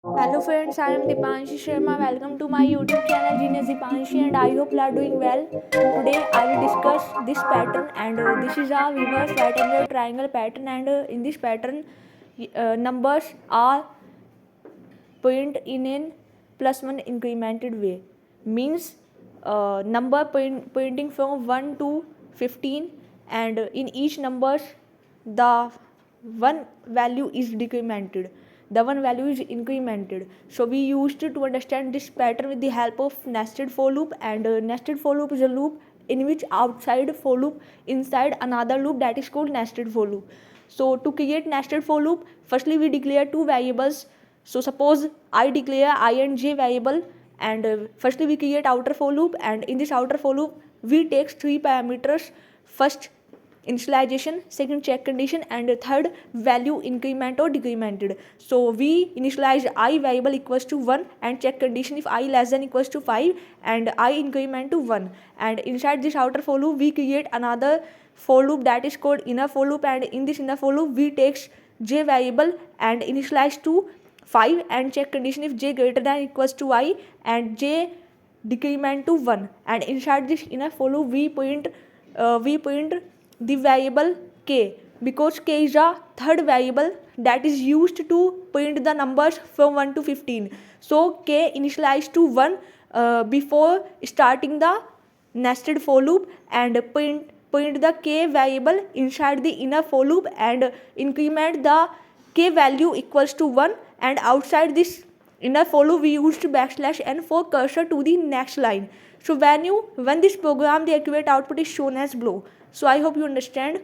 Hello friends, I am Deepanshi Sharma. Welcome to my YouTube channel Genius Deepanshi and I hope you are doing well. Today I will discuss this pattern and this is a reverse right angle triangle pattern and in this pattern numbers are point in an plus one incremented way. Means number pointing from 1 to 15 and in each numbers the one value is decremented, the one value is incremented. So we used to understand this pattern with the help of nested for loop and nested for loop is a loop in which outside for loop inside another loop that is called nested for loop. So to create nested for loop, firstly we declare two variables. So suppose I declare I and j variable and firstly we create outer for loop and in this outer for loop we take three parameters. First initialization, second check condition and third value increment or decremented. So we initialize I variable equals to 1 and check condition if I less than equals to 5 and I increment to 1 and inside this outer for loop we create another for loop that is called inner for loop and in this inner for loop we takes j variable and initialize to 5 and check condition if j greater than equals to I and j decrement to 1 and inside this inner for loop we point the variable k because k is a third variable that is used to point the numbers from 1 to 15. So k initialized to 1 before starting the nested for loop and point the k variable inside the inner for loop and increment the k value equals to 1 and outside this inner for loop we used backslash n for cursor to the next line. So when you run this program the accurate output is shown as below. So I hope you understand.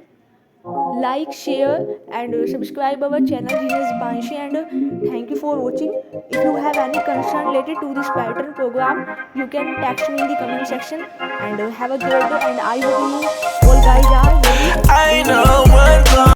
Like, share and subscribe our channel Genius Banshi and thank you for watching. If you have any concern related to this pattern program you can text me in the comment section and have a great day and I hope you all guys